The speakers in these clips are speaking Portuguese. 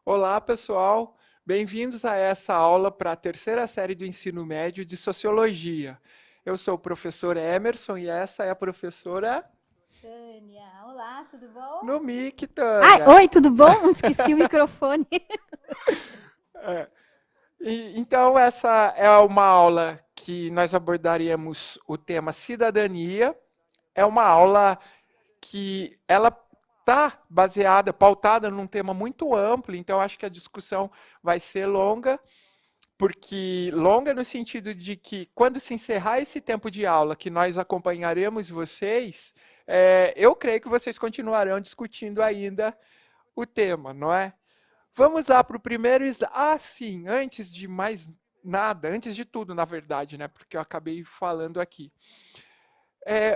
Olá, pessoal. Bem-vindos a essa aula para a terceira série do ensino médio de Sociologia. Eu sou o professor Emerson e essa é a professora Tânia, olá, tudo bom? Nomic, Ai, Tânia. oi, tudo bom? Esqueci o microfone. Então, essa é uma aula que nós abordaremos o tema cidadania. É uma aula que ela está baseada, pautada num tema muito amplo, então acho que a discussão vai ser longa. Porque longa no sentido de que quando se encerrar esse tempo de aula que nós acompanharemos vocês, eu creio que vocês continuarão discutindo ainda o tema, não é? Vamos lá para o primeiro slide. Ah, sim, antes de mais nada, antes de tudo, na verdade, né? Porque eu acabei falando aqui.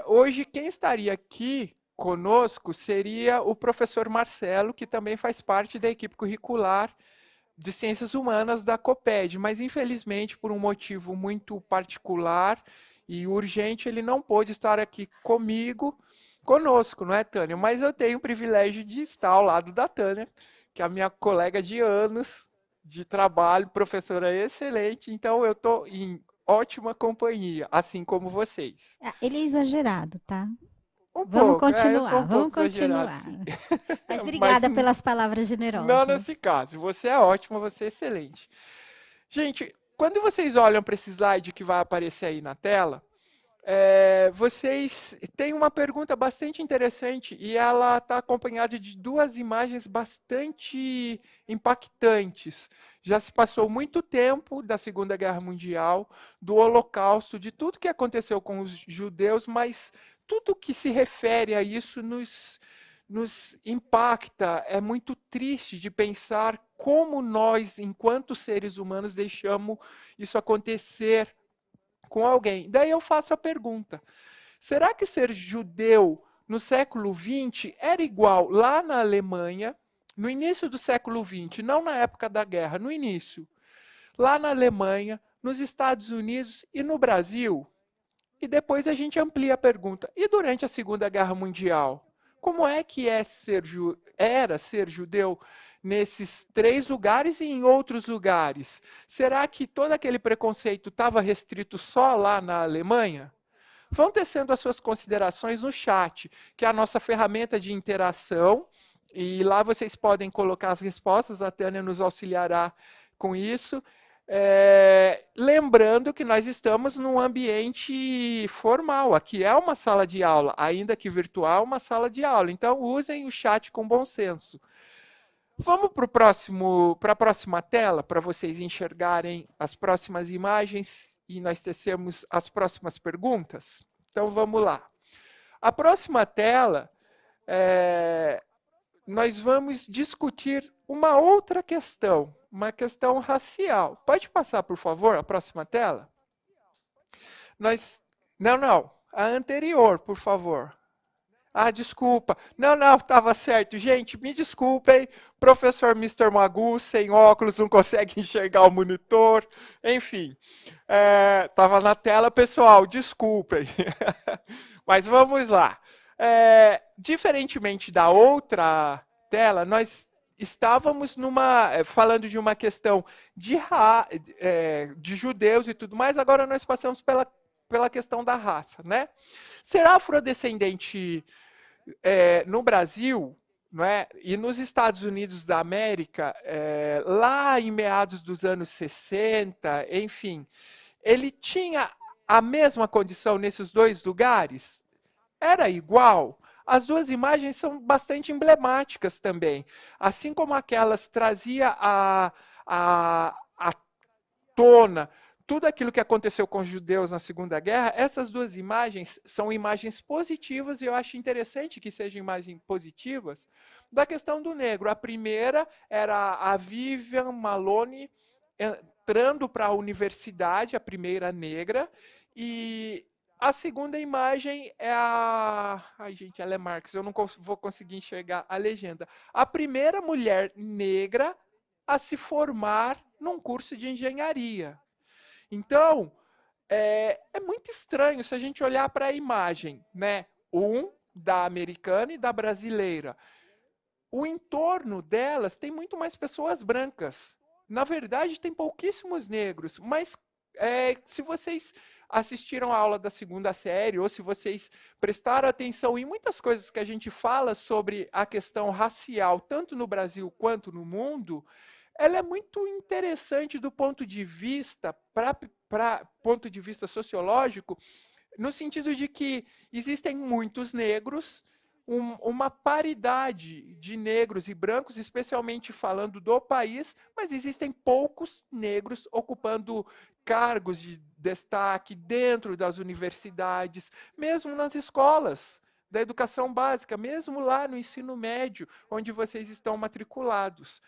Hoje, quem estaria aqui conosco seria o professor Marcelo, que também faz parte da equipe curricular de Ciências Humanas da COPED, mas infelizmente, por um motivo muito particular e urgente, ele não pôde estar aqui conosco, não é, Tânia? Mas eu tenho o privilégio de estar ao lado da Tânia, que é a minha colega de anos de trabalho, professora excelente, então eu estou em ótima companhia, assim como vocês. Ah, ele é exagerado, tá? Um Vamos pouco, eu sou continuar, um vamos pouco exagerado, continuar. sim. Mas Mas obrigada pelas palavras não nesse generosas. caso. Você é ótima, você é excelente. Gente, quando vocês olham para esse slide que vai aparecer aí na tela, vocês têm uma pergunta bastante interessante e ela está acompanhada de duas imagens bastante impactantes. Já se passou muito tempo da Segunda Guerra Mundial, do Holocausto, de tudo que aconteceu com os judeus, mas tudo que se refere a isso nos impacta. É muito triste de pensar como nós, enquanto seres humanos, deixamos isso acontecer com alguém. Daí eu faço a pergunta: será que ser judeu no século XX era igual lá na Alemanha, no início do século XX, não na época da guerra, no início, lá na Alemanha, nos Estados Unidos e no Brasil? E depois a gente amplia a pergunta: e durante a Segunda Guerra Mundial? Como é que era ser judeu nesses três lugares e em outros lugares? Será que todo aquele preconceito estava restrito só lá na Alemanha? Vão tecendo as suas considerações no chat, que é a nossa ferramenta de interação, e lá vocês podem colocar as respostas, a Tânia nos auxiliará com isso. Lembrando que nós estamos num ambiente formal, aqui é uma sala de aula, ainda que virtual, uma sala de aula. Então usem o chat com bom senso. Vamos para a próxima tela, para vocês enxergarem as próximas imagens e nós tecermos as próximas perguntas? Então vamos lá. A próxima tela, é, nós vamos discutir uma outra questão, uma questão racial. Pode passar, por favor, a próxima tela? Nós. Não, não. A anterior, por favor. Ah, desculpa. Não, não, estava certo. Gente, me desculpem. Professor Mister Magu, sem óculos, não consegue enxergar o monitor. Enfim, estava na tela, pessoal, desculpem. Mas vamos lá. Diferentemente da outra tela, nós estávamos falando de uma questão de judeus e tudo mais, agora nós passamos pela questão da raça, né? Ser afrodescendente no Brasil, não é? E nos Estados Unidos da América, lá em meados dos anos 60, enfim, ele tinha a mesma condição nesses dois lugares? Era igual? As duas imagens são bastante emblemáticas também. Assim como aquelas trazia a tona tudo aquilo que aconteceu com os judeus na Segunda Guerra, essas duas imagens são imagens positivas e eu acho interessante que sejam imagens positivas da questão do negro. A primeira era a Vivian Maloney entrando para a universidade, a primeira negra, e a segunda imagem é a. Ai, gente, ela é Marx, eu não vou conseguir enxergar a legenda. A primeira mulher negra a se formar num curso de engenharia. Então, é muito estranho se a gente olhar para a imagem, né? Um da americana e da brasileira. o entorno delas tem muito mais pessoas brancas. Na verdade, tem pouquíssimos negros, mas se vocês assistiram a aula da segunda série, ou se vocês prestaram atenção em muitas coisas que a gente fala sobre a questão racial, tanto no Brasil quanto no mundo, ela é muito interessante do ponto de vista, para ponto de vista sociológico, no sentido de que existem muitos negros, uma paridade de negros e brancos, especialmente falando do país, mas existem poucos negros ocupando cargos de destaque dentro das universidades, mesmo nas escolas da educação básica, mesmo lá no ensino médio, onde vocês estão matriculados.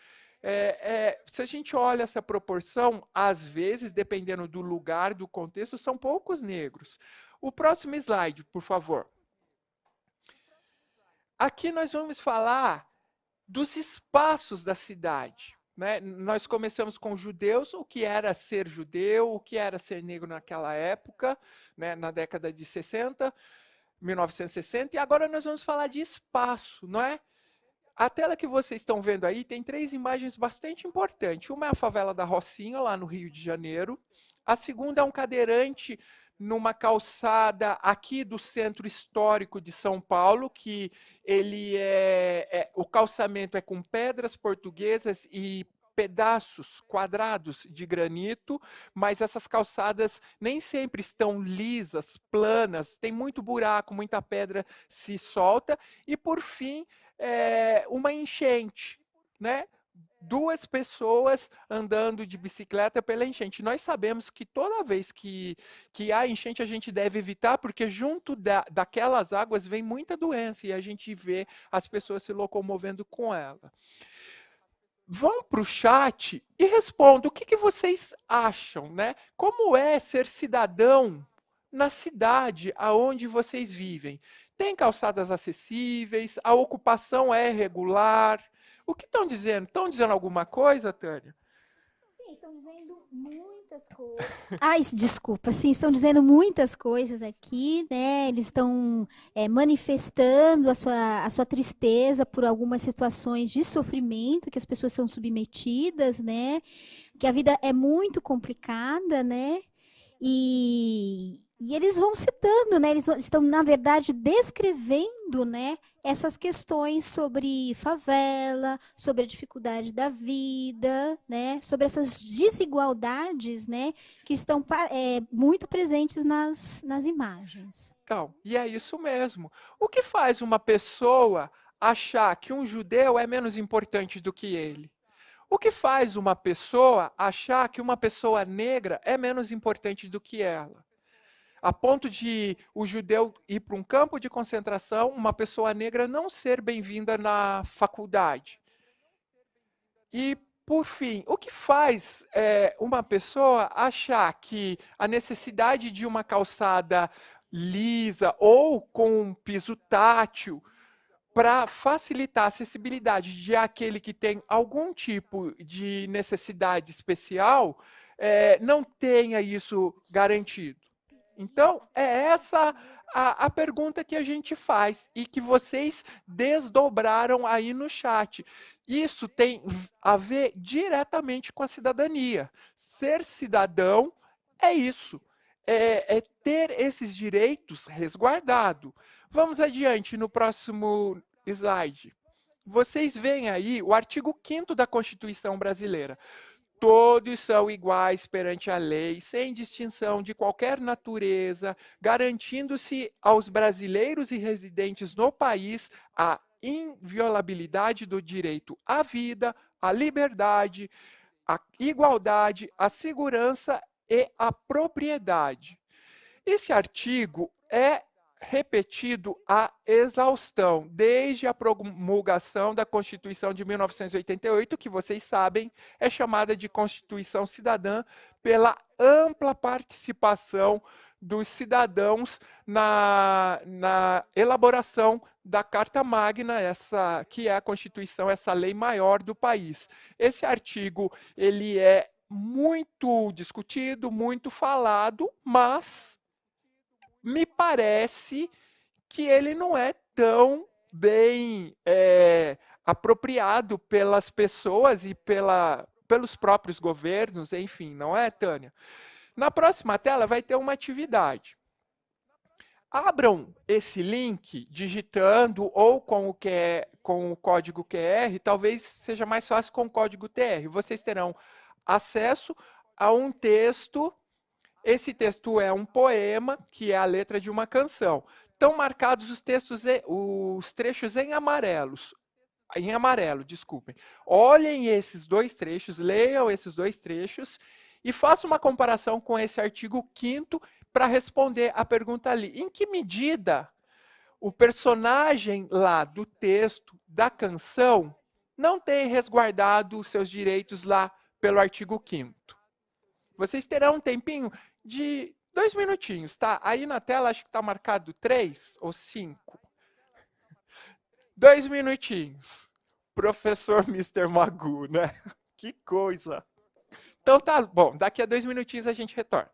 Se a gente olha essa proporção, às vezes, dependendo do lugar, do contexto, são poucos negros. O próximo slide, por favor. Aqui nós vamos falar dos espaços da cidade. Né? Nós começamos com judeus, o que era ser judeu, o que era ser negro naquela época, né? Na década de 60, 1960, e agora nós vamos falar de espaço, não é? A tela que vocês estão vendo aí tem 3 imagens bastante importantes. Uma é a favela da Rocinha, lá no Rio de Janeiro. A segunda é um cadeirante numa calçada aqui do centro histórico de São Paulo, que ele o calçamento é com pedras portuguesas e pedaços quadrados de granito, mas essas calçadas nem sempre estão lisas, planas, tem muito buraco, muita pedra se solta, e por fim, uma enchente, né? 2 pessoas andando de bicicleta pela enchente. Nós sabemos que toda vez que há enchente a gente deve evitar, porque junto daquelas águas vem muita doença e a gente vê as pessoas se locomovendo com ela. Vão para o chat e respondam o que vocês acham, né? Como é ser cidadão na cidade aonde vocês vivem? Tem calçadas acessíveis? A ocupação é regular? O que estão dizendo? Estão dizendo alguma coisa, Tânia? Sim, estão dizendo muitas coisas. Ai, desculpa, sim, estão dizendo muitas coisas aqui, né? Eles estão manifestando a sua tristeza por algumas situações de sofrimento que as pessoas são submetidas, né? Que a vida é muito complicada, né? E eles vão citando, né? Eles estão, na verdade, descrevendo, né, essas questões sobre favela, sobre a dificuldade da vida, né, sobre essas desigualdades, né, que estão muito presentes nas imagens. Então, e é isso mesmo. O que faz uma pessoa achar que um judeu é menos importante do que ele? O que faz uma pessoa achar que uma pessoa negra é menos importante do que ela? A ponto de o judeu ir para um campo de concentração, uma pessoa negra não ser bem-vinda na faculdade. E, por fim, o que faz uma pessoa achar que a necessidade de uma calçada lisa ou com um piso tátil para facilitar a acessibilidade de aquele que tem algum tipo de necessidade especial, não tenha isso garantido? Então, é essa a pergunta que a gente faz e que vocês desdobraram aí no chat. Isso tem a ver diretamente com a cidadania. Ser cidadão é isso, é ter esses direitos resguardados. Vamos adiante no próximo slide. Vocês veem aí o artigo 5º da Constituição Brasileira. Todos são iguais perante a lei, sem distinção de qualquer natureza, garantindo-se aos brasileiros e residentes no país a inviolabilidade do direito à vida, à liberdade, à igualdade, à segurança e à propriedade. Esse artigo é repetido à exaustão, desde a promulgação da Constituição de 1988, que vocês sabem é chamada de Constituição Cidadã, pela ampla participação dos cidadãos na elaboração da Carta Magna, essa que é a Constituição, essa lei maior do país. Esse artigo ele é muito discutido, muito falado, mas me parece que ele não é tão bem apropriado pelas pessoas e pelos próprios governos, enfim, não é, Tânia? Na próxima tela vai ter uma atividade. Abram esse link digitando ou com o código QR, talvez seja mais fácil com o código TR. Vocês terão acesso a um texto. Esse texto é um poema, que é a letra de uma canção. Estão marcados os trechos em amarelo, desculpem. Olhem esses dois trechos, leiam esses dois trechos e façam uma comparação com esse artigo 5º para responder a pergunta ali. Em que medida o personagem lá do texto, da canção, não tem resguardado os seus direitos lá pelo artigo 5º? Vocês terão um tempinho de 2 minutinhos, tá? Aí na tela acho que está marcado 3 ou 5. 2 minutinhos. Professor Mr. Magoo, né? Que coisa. Então tá bom, daqui a 2 minutinhos a gente retorna.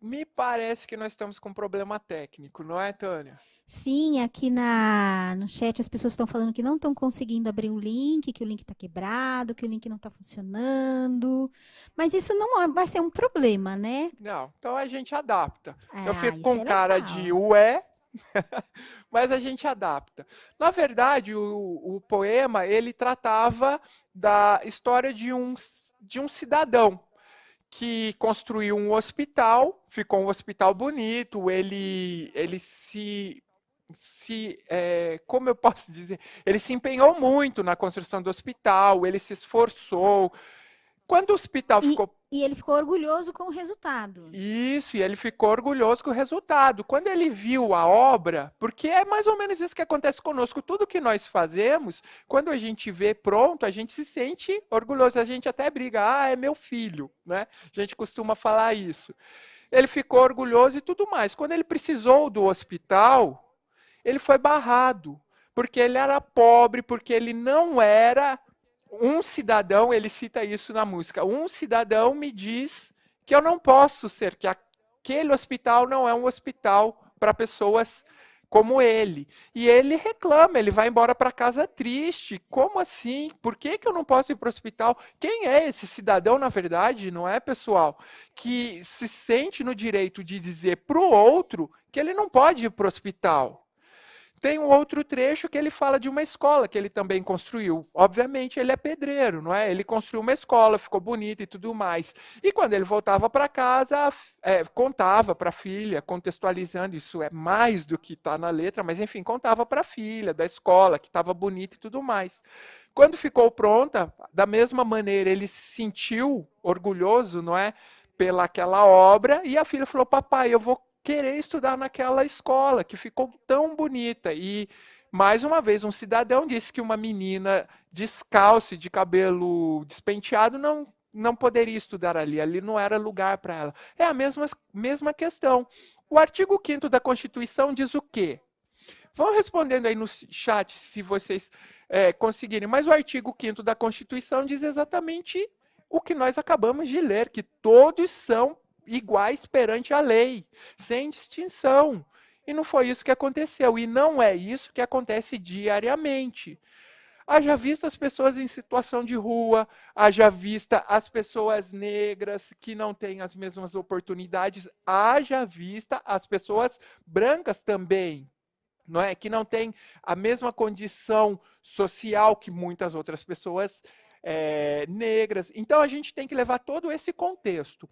Me parece que nós estamos com um problema técnico, não é, Tânia? Sim, aqui no chat as pessoas estão falando que não estão conseguindo abrir o link, que o link está quebrado, que o link não está funcionando. Mas isso não vai ser um problema, né? Não, então a gente adapta. Eu fico Isso com é cara legal. de ué, mas a gente adapta. Na verdade, o poema, ele tratava da história de um cidadão que construiu um hospital, ficou um hospital bonito, ele como eu posso dizer, ele se empenhou muito na construção do hospital, ele se esforçou. Quando o hospital ficou... E ele ficou orgulhoso com o resultado. Isso, e ele ficou orgulhoso com o resultado. Quando ele viu a obra, porque é mais ou menos isso que acontece conosco, tudo que nós fazemos, quando a gente vê pronto, a gente se sente orgulhoso, a gente até briga, é meu filho, né? A gente costuma falar isso. Ele ficou orgulhoso e tudo mais. Quando ele precisou do hospital, ele foi barrado, porque ele era pobre, porque ele não era um cidadão, ele cita isso na música, um cidadão me diz que eu não posso ser, que aquele hospital não é um hospital para pessoas como ele. E ele reclama, ele vai embora para casa triste. Como assim? Por que eu não posso ir para o hospital? Quem é esse cidadão, na verdade, não é, pessoal? Que se sente no direito de dizer para o outro que ele não pode ir para o hospital. Tem um outro trecho que ele fala de uma escola que ele também construiu. Obviamente, ele é pedreiro, não é? Ele construiu uma escola, ficou bonita e tudo mais. E quando ele voltava para casa, contava para a filha, contextualizando, isso é mais do que está na letra, mas enfim, contava para a filha da escola, que estava bonita e tudo mais. Quando ficou pronta, da mesma maneira, ele se sentiu orgulhoso, não é? Pela aquela obra, e a filha falou: papai, eu vou querer estudar naquela escola que ficou tão bonita. E mais uma vez, um cidadão disse que uma menina descalça, de cabelo despenteado, não poderia estudar ali. Ali não era lugar para ela. É a mesma questão. O artigo 5º da Constituição diz o quê? Vão respondendo aí no chat se vocês conseguirem. Mas o artigo 5º da Constituição diz exatamente o que nós acabamos de ler, que todos são iguais perante a lei, sem distinção. E não foi isso que aconteceu. E não é isso que acontece diariamente. Haja vista as pessoas em situação de rua, haja vista as pessoas negras que não têm as mesmas oportunidades, haja vista as pessoas brancas também, não é? Que não têm a mesma condição social que muitas outras pessoas negras. Então a gente tem que levar todo esse contexto.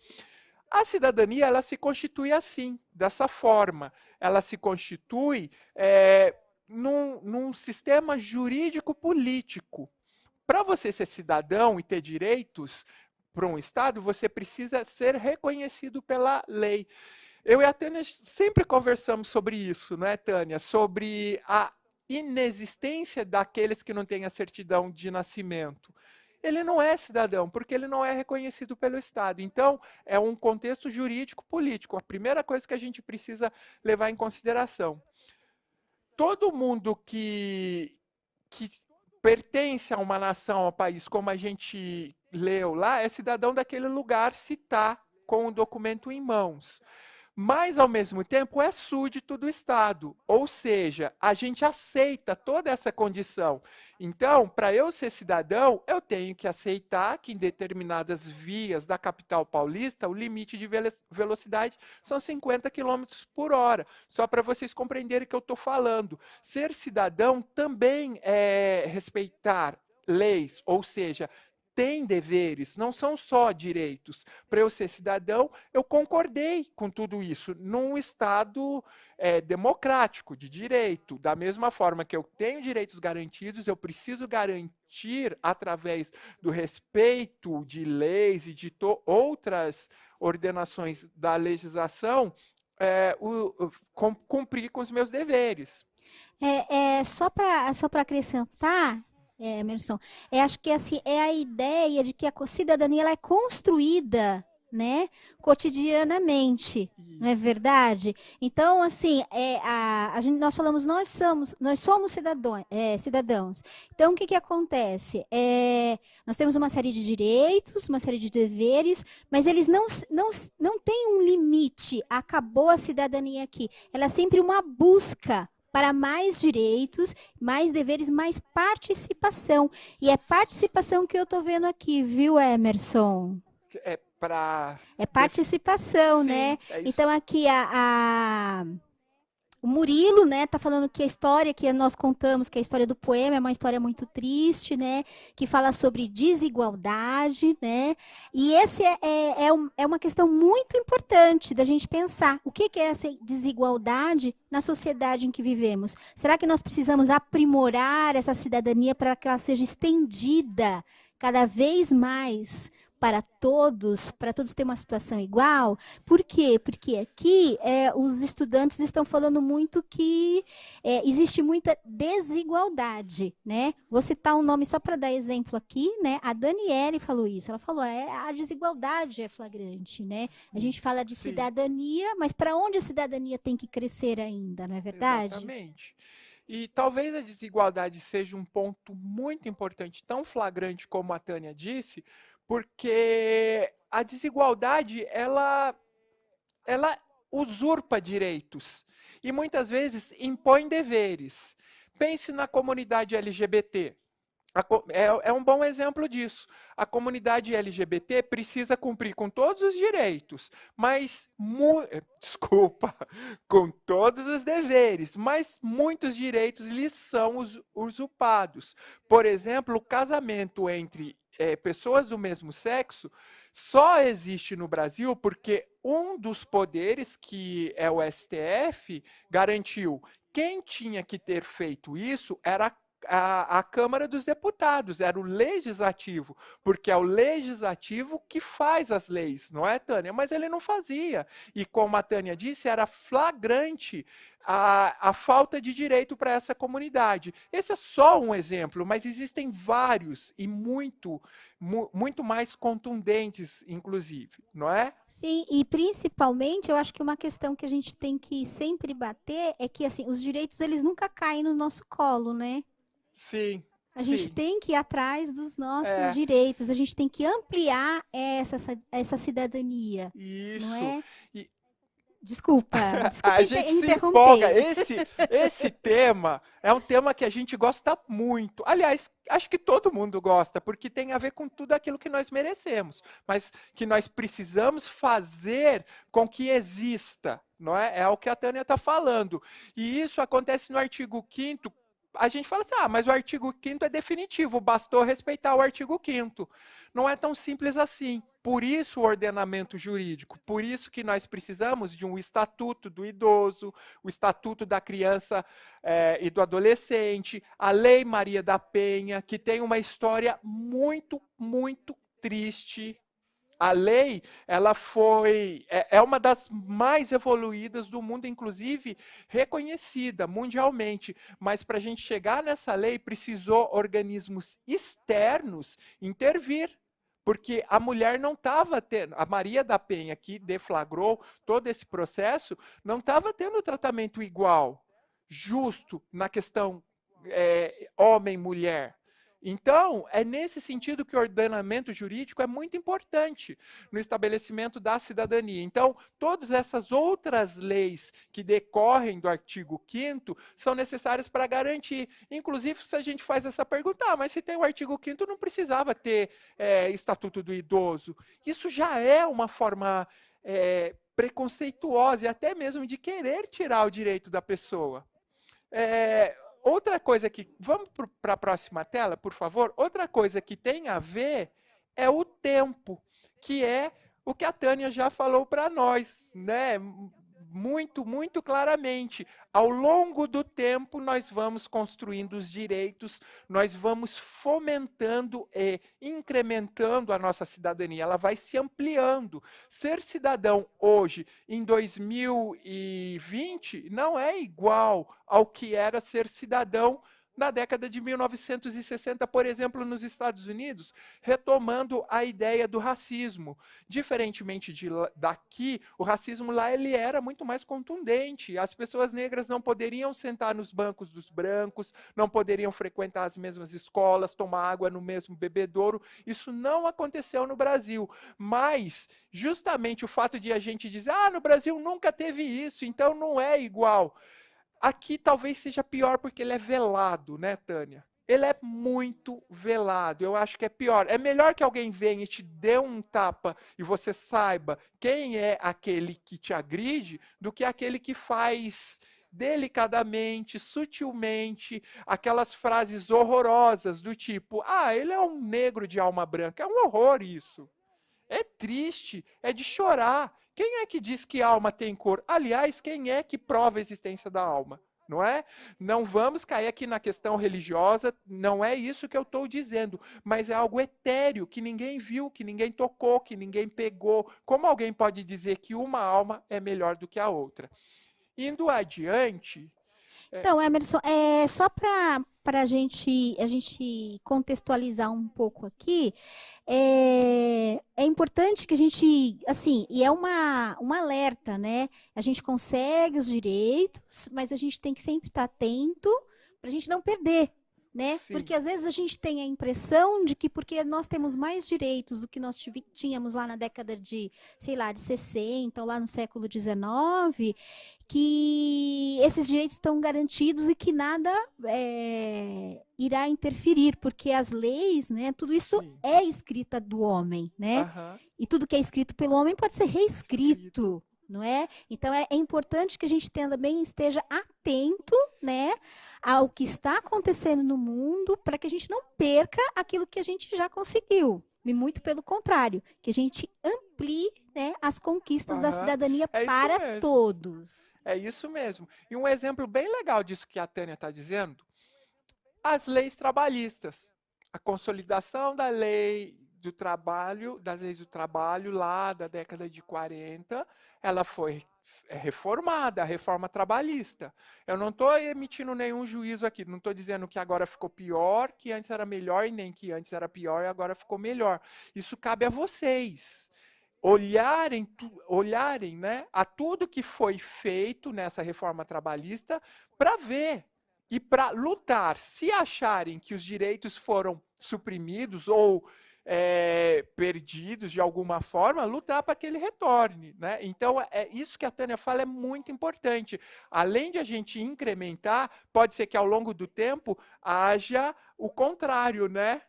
A cidadania, ela se constitui assim, dessa forma. Ela se constitui num sistema jurídico-político. Para você ser cidadão e ter direitos para um Estado, você precisa ser reconhecido pela lei. Eu e a Tânia sempre conversamos sobre isso, não é, Tânia? Sobre a inexistência daqueles que não têm a certidão de nascimento. Ele não é cidadão, porque ele não é reconhecido pelo Estado. Então, é um contexto jurídico-político. A primeira coisa que a gente precisa levar em consideração. Todo mundo que pertence a uma nação, ao país, como a gente leu lá, é cidadão daquele lugar se está com o documento em mãos. Mas, ao mesmo tempo, é súdito do Estado. Ou seja, a gente aceita toda essa condição. Então, para eu ser cidadão, eu tenho que aceitar que em determinadas vias da capital paulista, o limite de velocidade são 50 quilômetros por hora. Só para vocês compreenderem o que eu estou falando. Ser cidadão também é respeitar leis, ou seja, tem deveres, não são só direitos. Para eu ser cidadão, eu concordei com tudo isso num Estado democrático, de direito. Da mesma forma que eu tenho direitos garantidos, eu preciso garantir, através do respeito de leis e de outras ordenações da legislação, cumprir com os meus deveres. Só para acrescentar, Emerson, acho que assim, é a ideia de que a cidadania ela é construída, né, cotidianamente, não é verdade? Então, assim, nós falamos, nós somos cidadãos. Então, o que acontece? Nós temos uma série de direitos, uma série de deveres, mas eles não têm um limite. Acabou a cidadania aqui. Ela é sempre uma busca para mais direitos, mais deveres, mais participação. E é participação que eu estou vendo aqui, viu, Emerson? É participação, Sim, né? é isso. Então, aqui o Murilo, né, tá falando que a história que nós contamos, que a história do poema é uma história muito triste, né, que fala sobre desigualdade, né, e esse é uma questão muito importante da gente pensar. O que é essa desigualdade na sociedade em que vivemos? Será que nós precisamos aprimorar essa cidadania para que ela seja estendida cada vez mais para todos ter uma situação igual? Por quê? Porque aqui os estudantes estão falando muito que existe muita desigualdade, né? Vou citar um nome só para dar exemplo aqui, né? A Daniele falou isso. Ela falou, a desigualdade é flagrante, né? A gente fala de cidadania, mas para onde a cidadania tem que crescer ainda, não é verdade? Exatamente. E talvez a desigualdade seja um ponto muito importante, tão flagrante como a Tânia disse, porque a desigualdade, ela usurpa direitos e muitas vezes impõe deveres. Pense na comunidade LGBT. É um bom exemplo disso. A comunidade LGBT precisa cumprir com todos os direitos, mas desculpa, com todos os deveres, mas muitos direitos lhes são usurpados. Por exemplo, o casamento entre pessoas do mesmo sexo só existe no Brasil porque um dos poderes, que é o STF, garantiu quem tinha que ter feito isso era a Câmara dos Deputados, era o legislativo, porque é o legislativo que faz as leis, não é, Tânia? Mas ele não fazia. E como a Tânia disse, era flagrante a falta de direito para essa comunidade. Esse é só um exemplo, mas existem vários e muito mais contundentes, inclusive, não é? Sim, e principalmente eu acho que uma questão que a gente tem que sempre bater é que assim, os direitos eles nunca caem no nosso colo, né? Sim, A gente sim. tem que ir atrás dos nossos É, direitos, a gente tem que ampliar essa cidadania, não isso. é? E, Desculpa, desculpa a gente se empolga. interromper. Esse tema é um tema que a gente gosta muito. Aliás, acho que todo mundo gosta, porque tem a ver com tudo aquilo que nós merecemos, mas que nós precisamos fazer com que exista, não é? É o que a Tânia está falando. E isso acontece no artigo 5º. A gente fala assim, mas o artigo 5º é definitivo, bastou respeitar o artigo 5º. Não é tão simples assim. Por isso o ordenamento jurídico, por isso que nós precisamos de um estatuto do idoso, o estatuto da criança e do adolescente, a Lei Maria da Penha, que tem uma história muito, muito triste. A lei, ela é uma das mais evoluídas do mundo, inclusive reconhecida mundialmente. Mas para a gente chegar nessa lei, precisou organismos externos intervir. Porque a mulher não estava tendo, a Maria da Penha, que deflagrou todo esse processo, não estava tendo tratamento igual, justo na questão homem-mulher. Então, é nesse sentido que o ordenamento jurídico é muito importante no estabelecimento da cidadania. Então, todas essas outras leis que decorrem do artigo 5º são necessárias para garantir. Inclusive, se a gente faz essa pergunta, mas se tem o artigo 5º, não precisava ter Estatuto do Idoso. Isso já é uma forma preconceituosa e até mesmo de querer tirar o direito da pessoa. Outra coisa que. Vamos para a próxima tela, por favor? Outra coisa que tem a ver é o tempo, que é o que a Tânia já falou para nós, né? Muito, muito claramente. Ao longo do tempo, nós vamos construindo os direitos, nós vamos fomentando e incrementando a nossa cidadania, ela vai se ampliando. Ser cidadão hoje, em 2020, não é igual ao que era ser cidadão na década de 1960, por exemplo, nos Estados Unidos, retomando a ideia do racismo. Diferentemente daqui, o racismo lá ele era muito mais contundente. As pessoas negras não poderiam sentar nos bancos dos brancos, não poderiam frequentar as mesmas escolas, tomar água no mesmo bebedouro. Isso não aconteceu no Brasil. Mas, justamente o fato de a gente dizer, no Brasil nunca teve isso, então não é igual. Aqui talvez seja pior porque ele é velado, né, Tânia? Ele é muito velado. Eu acho que é pior. É melhor que alguém venha e te dê um tapa e você saiba quem é aquele que te agride do que aquele que faz delicadamente, sutilmente, aquelas frases horrorosas do tipo: ele é um negro de alma branca. É um horror isso. É triste, é de chorar. Quem é que diz que a alma tem cor? Aliás, quem é que prova a existência da alma? Não é? Não vamos cair aqui na questão religiosa, não é isso que eu estou dizendo, mas é algo etéreo, que ninguém viu, que ninguém tocou, que ninguém pegou. Como alguém pode dizer que uma alma é melhor do que a outra? Indo adiante. Então, Emerson, só para a gente contextualizar um pouco aqui, é importante que a gente, assim, e é um alerta, né? A gente consegue os direitos, mas a gente tem que sempre estar atento para a gente não perder, né? Sim, Porque às vezes a gente tem a impressão de que porque nós temos mais direitos do que nós tínhamos lá na década de, sei lá, de 60, ou lá no século XIX, que esses direitos estão garantidos e que nada irá interferir, porque as leis, né, tudo isso sim. é escrita do homem, né? Aham. E tudo que é escrito pelo homem pode ser Escrito. reescrito, não é? Então é importante que a gente também esteja atento, né, ao que está acontecendo no mundo, para que a gente não perca aquilo que a gente já conseguiu. E muito pelo contrário, que a gente amplie, né, as conquistas da Aham. cidadania É isso para mesmo. todos. É isso mesmo. E um exemplo bem legal disso que a Tânia está dizendo, as leis trabalhistas. A consolidação da lei do trabalho, das leis do trabalho lá da década de 40, ela foi reformada, a reforma trabalhista. Eu não estou emitindo nenhum juízo aqui, não estou dizendo que agora ficou pior, que antes era melhor, e nem que antes era pior e agora ficou melhor. Isso cabe a vocês olharem, né, a tudo que foi feito nessa reforma trabalhista para ver e para lutar. Se acharem que os direitos foram suprimidos ou perdidos de alguma forma, lutar para que ele retorne. Né? Então, isso que a Tânia fala é muito importante. Além de a gente incrementar, pode ser que ao longo do tempo haja o contrário, né?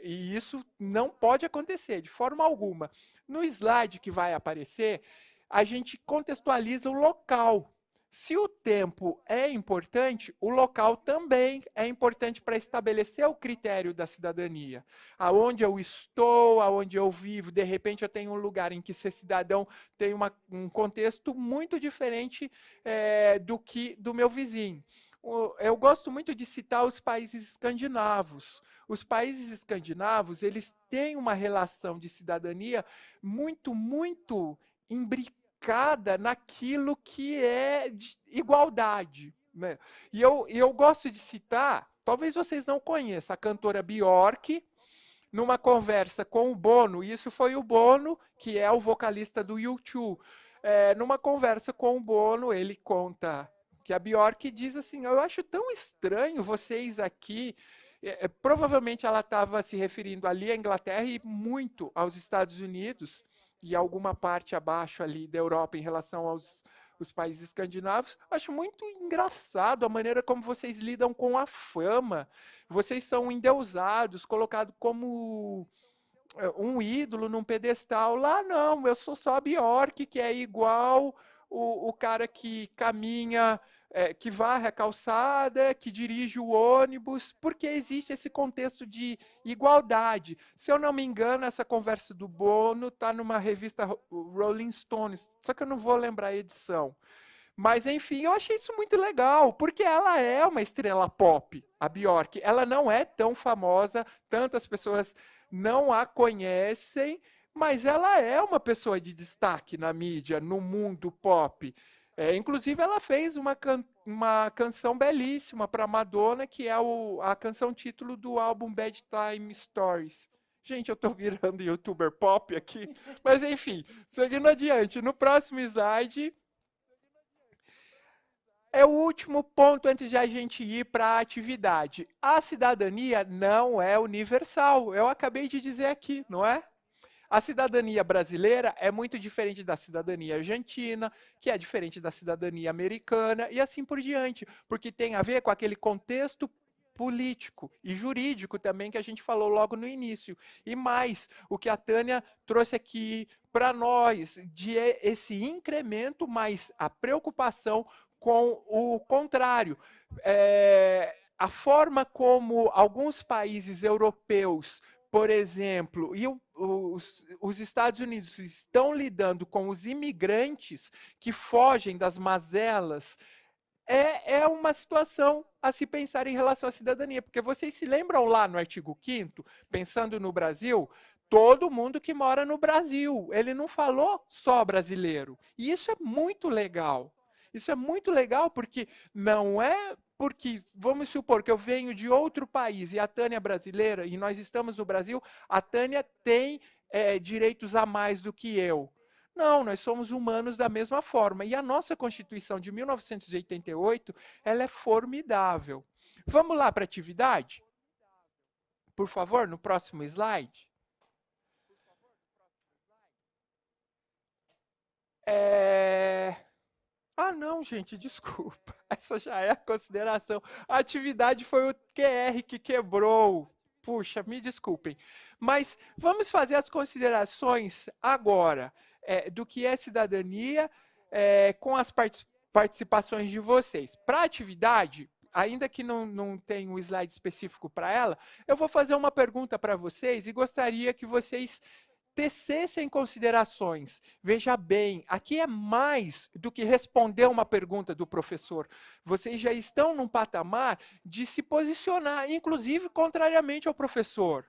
E isso não pode acontecer de forma alguma. No slide que vai aparecer, a gente contextualiza o local. Se o tempo é importante, o local também é importante para estabelecer o critério da cidadania. Aonde eu estou, aonde eu vivo, de repente eu tenho um lugar em que ser cidadão tem um contexto muito diferente do que do meu vizinho. Eu gosto muito de citar os países escandinavos. Os países escandinavos, eles têm uma relação de cidadania muito imbricada naquilo que é de igualdade. Né? E eu gosto de citar, talvez vocês não conheçam, a cantora Bjork, numa conversa com o Bono, e isso foi o Bono, que é o vocalista do U2. Numa conversa com o Bono, ele conta que a Bjork diz assim: eu acho tão estranho vocês aqui. Provavelmente ela estava se referindo ali à Inglaterra e muito aos Estados Unidos e alguma parte abaixo ali da Europa em relação aos os países escandinavos. Acho muito engraçado a maneira como vocês lidam com a fama. Vocês são endeusados, colocados como um ídolo num pedestal. Lá não, eu sou só a Bjork, que é igual o cara que caminha, que varre a calçada, que dirige o ônibus, porque existe esse contexto de igualdade. Se eu não me engano, essa conversa do Bono está numa revista Rolling Stones, só que eu não vou lembrar a edição. Mas enfim, eu achei isso muito legal, porque ela é uma estrela pop, a Bjork. Ela não é tão famosa, tantas pessoas não a conhecem, mas ela é uma pessoa de destaque na mídia, no mundo pop. Inclusive, ela fez uma canção belíssima para Madonna, que é a canção título do álbum Bad Time Stories. Gente, eu tô virando youtuber pop aqui, mas enfim, seguindo adiante. No próximo slide, é o último ponto antes de a gente ir para a atividade. A cidadania não é universal. Eu acabei de dizer aqui, não é? A cidadania brasileira é muito diferente da cidadania argentina, que é diferente da cidadania americana e assim por diante, porque tem a ver com aquele contexto político e jurídico também que a gente falou logo no início. E mais, o que a Tânia trouxe aqui para nós, de esse incremento, mas a preocupação com o contrário. A forma como alguns países europeus, por exemplo, e os Estados Unidos estão lidando com os imigrantes que fogem das mazelas é uma situação a se pensar em relação à cidadania, porque vocês se lembram lá no artigo 5º, pensando no Brasil, todo mundo que mora no Brasil, ele não falou só brasileiro. E isso é muito legal. Isso é muito legal porque não é porque, vamos supor que eu venho de outro país e a Tânia é brasileira e nós estamos no Brasil, a Tânia tem direitos a mais do que eu. Não, nós somos humanos da mesma forma. E a nossa Constituição de 1988, ela é formidável. Vamos lá para a atividade? Por favor, no próximo slide. Ah, não, gente, desculpa. Essa já é a consideração. A atividade foi o QR que quebrou. Puxa, me desculpem. Mas vamos fazer as considerações agora do que é cidadania com as participações de vocês. Para a atividade, ainda que não tenha um slide específico para ela, eu vou fazer uma pergunta para vocês e gostaria que vocês tecessem considerações. Veja bem, aqui é mais do que responder uma pergunta do professor. Vocês já estão num patamar de se posicionar, inclusive contrariamente ao professor.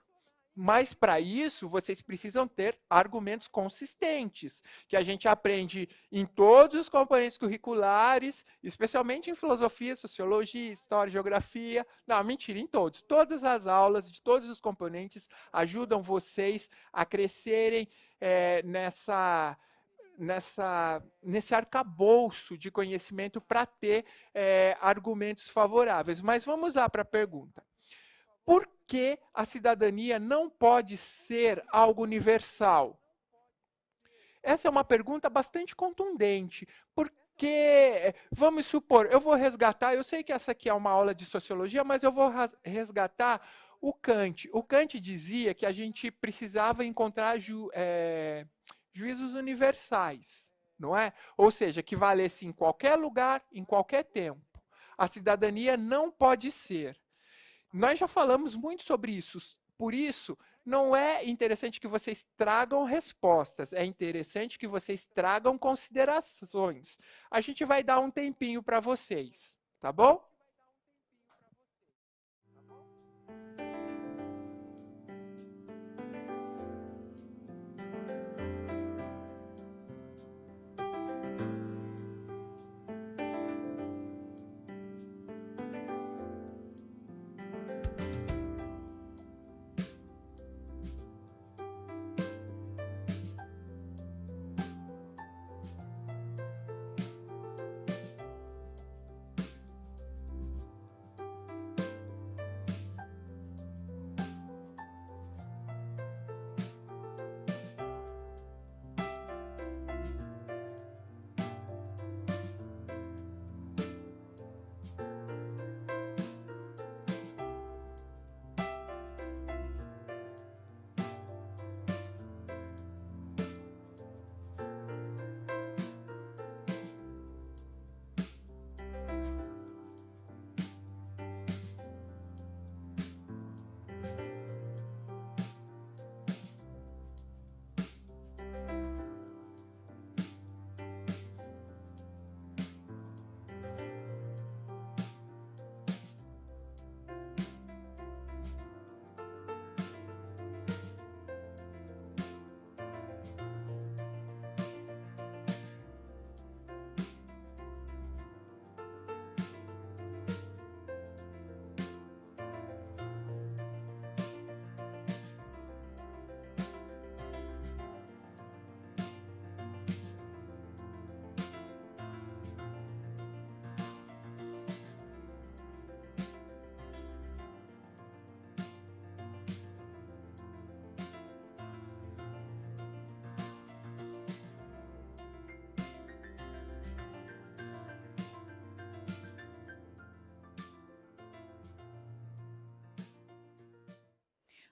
Mas para isso, vocês precisam ter argumentos consistentes, que a gente aprende em todos os componentes curriculares, especialmente em filosofia, sociologia, história, geografia. Não, mentira, em todos. Todas as aulas de todos os componentes ajudam vocês a crescerem nesse arcabouço de conhecimento para ter argumentos favoráveis. Mas vamos lá para a pergunta. Por que a cidadania não pode ser algo universal? Essa é uma pergunta bastante contundente, porque, vamos supor, eu vou resgatar, eu sei que essa aqui é uma aula de sociologia, mas eu vou resgatar o Kant. O Kant dizia que a gente precisava encontrar juízos universais, não é? Ou seja, que valesse em qualquer lugar, em qualquer tempo. A cidadania não pode ser. Nós já falamos muito sobre isso, por isso não é interessante que vocês tragam respostas, é interessante que vocês tragam considerações. A gente vai dar um tempinho para vocês, tá bom?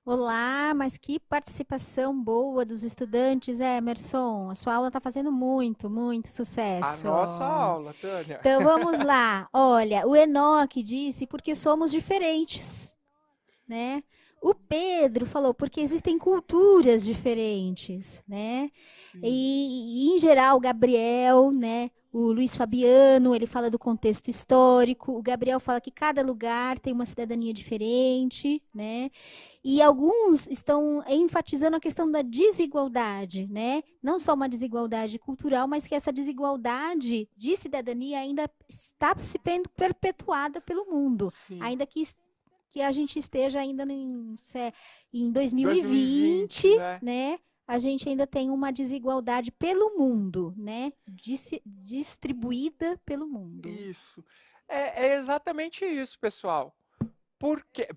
Olá, mas que participação boa dos estudantes, Emerson. A sua aula está fazendo muito, muito A sucesso. nossa aula, Tânia. Então vamos lá. Olha, o Enoque disse porque somos diferentes, né? O Pedro falou porque existem culturas diferentes, né? E em geral, o Gabriel, né? O Luiz Fabiano, ele fala do contexto histórico. O Gabriel fala que cada lugar tem uma cidadania diferente, né? E alguns estão enfatizando a questão da desigualdade, né? Não só uma desigualdade cultural, mas que essa desigualdade de cidadania ainda está se perpetuada pelo mundo, Sim. ainda que a gente esteja ainda em 2020, né? a gente ainda tem uma desigualdade pelo mundo, né? Distribuída pelo mundo. Isso. É exatamente isso, pessoal. Porque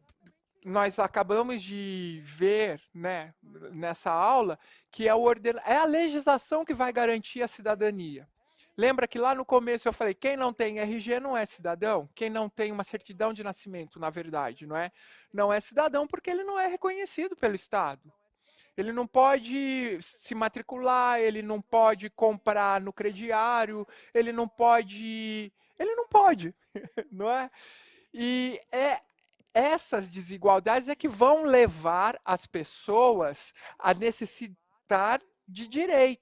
nós acabamos de ver, né, nessa aula, que é a legislação que vai garantir a cidadania. Lembra que lá no começo eu falei, quem não tem RG não é cidadão? Quem não tem uma certidão de nascimento, na verdade, não é? Não é cidadão porque ele não é reconhecido pelo Estado. Ele não pode se matricular, ele não pode comprar no crediário, ele não pode. Ele não pode, não é? E essas desigualdades é que vão levar as pessoas a necessitar de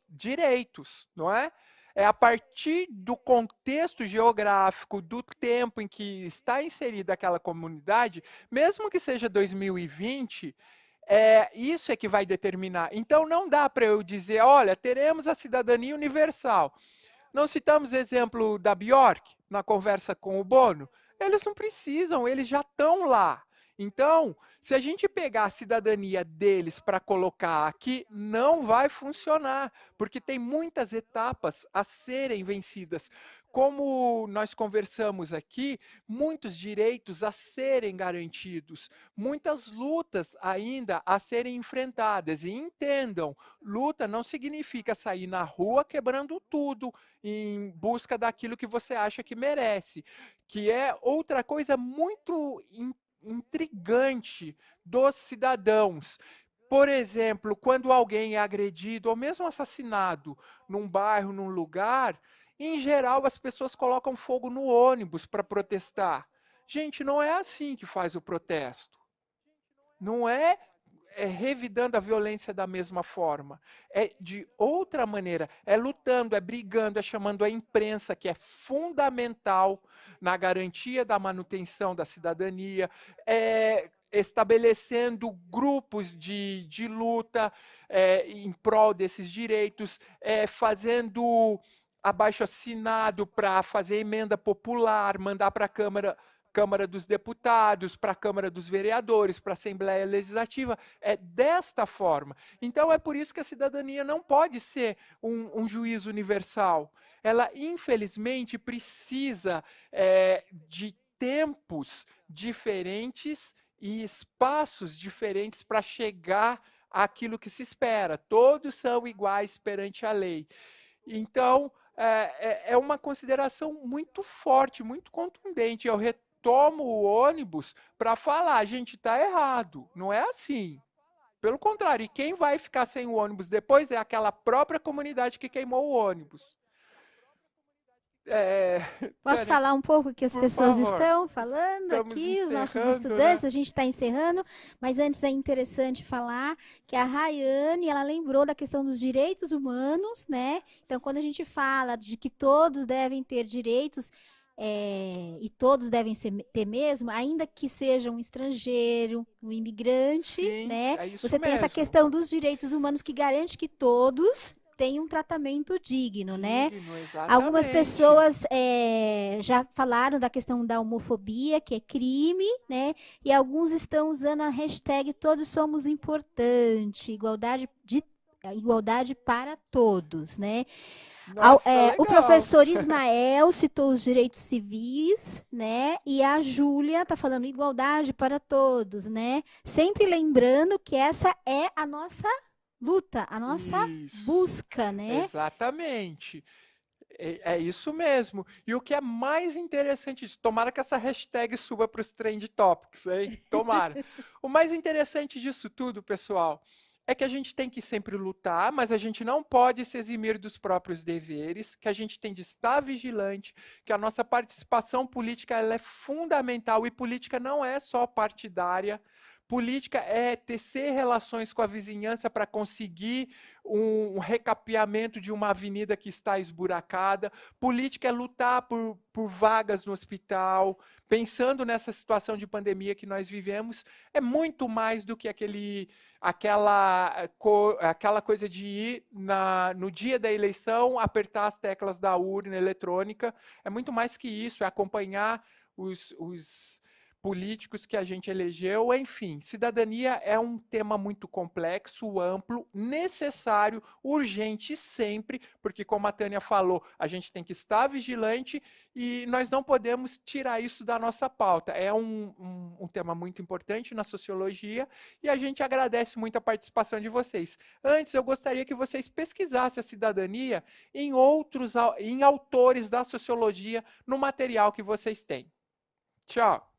direitos, não é? É a partir do contexto geográfico, do tempo em que está inserida aquela comunidade, mesmo que seja 2020, isso é que vai determinar. Então não dá para eu dizer, olha, teremos a cidadania universal. Não citamos exemplo da Bjork na conversa com o Bono? Eles não precisam, eles já estão lá. Então, se a gente pegar a cidadania deles para colocar aqui, não vai funcionar, porque tem muitas etapas a serem vencidas. Como nós conversamos aqui, muitos direitos a serem garantidos, muitas lutas ainda a serem enfrentadas. E entendam, luta não significa sair na rua quebrando tudo em busca daquilo que você acha que merece, que é outra coisa muito intrigante dos cidadãos. Por exemplo, quando alguém é agredido ou mesmo assassinado num bairro, num lugar, em geral as pessoas colocam fogo no ônibus para protestar. Gente, não é assim que faz o protesto. Não é revidando a violência da mesma forma. É de outra maneira. É lutando, é brigando, é chamando a imprensa, que é fundamental na garantia da manutenção da cidadania, é estabelecendo grupos de luta em prol desses direitos, fazendo abaixo-assinado para fazer emenda popular, mandar para a Câmara dos Deputados, para a Câmara dos Vereadores, para a Assembleia Legislativa, é desta forma. Então é por isso que a cidadania não pode ser um juiz universal. Ela, infelizmente, precisa de tempos diferentes e espaços diferentes para chegar àquilo que se espera. Todos são iguais perante a lei. Então, é uma consideração muito forte, muito contundente. Eu tomo o ônibus para falar, a gente está errado. Não é assim. Pelo contrário, e quem vai ficar sem o ônibus depois é aquela própria comunidade que queimou o ônibus. É, Posso Tânia, falar um pouco o que as por pessoas favor, estão falando estamos aqui, os nossos encerrando, né? estudantes, a gente está encerrando, mas antes é interessante falar que a Rayane, ela lembrou da questão dos direitos humanos, né? Então, quando a gente fala de que todos devem ter direitos, e todos devem ter mesmo, ainda que seja um estrangeiro, um imigrante, Sim, né? é isso Você tem essa mesmo. questão dos direitos humanos que garante que todos tenham um tratamento digno, né? Digno, Algumas exatamente. pessoas já falaram da questão da homofobia, que é crime, né? E alguns estão usando a hashtag Todos Somos Importante, igualdade para todos, né? Nossa, O legal. professor Ismael citou os direitos civis, né? E a Júlia está falando igualdade para todos, né? Sempre lembrando que essa é a nossa luta, a nossa Isso, busca, né? exatamente. É isso mesmo. E o que é mais interessante disso, tomara que essa hashtag suba para os Trend Topics, hein? Tomara. O mais interessante disso tudo, pessoal, é que a gente tem que sempre lutar, mas a gente não pode se eximir dos próprios deveres, que a gente tem de estar vigilante, que a nossa participação política ela é fundamental, e política não é só partidária. Política é tecer relações com a vizinhança para conseguir um recapeamento de uma avenida que está esburacada. Política é lutar por vagas no hospital. Pensando nessa situação de pandemia que nós vivemos, é muito mais do que aquela coisa de ir no dia da eleição, apertar as teclas da urna eletrônica. É muito mais que isso, é acompanhar os políticos que a gente elegeu, enfim, cidadania é um tema muito complexo, amplo, necessário, urgente sempre, porque como a Tânia falou, a gente tem que estar vigilante e nós não podemos tirar isso da nossa pauta. É um tema muito importante na sociologia e a gente agradece muito a participação de vocês. Antes, eu gostaria que vocês pesquisassem a cidadania em autores da sociologia no material que vocês têm. Tchau!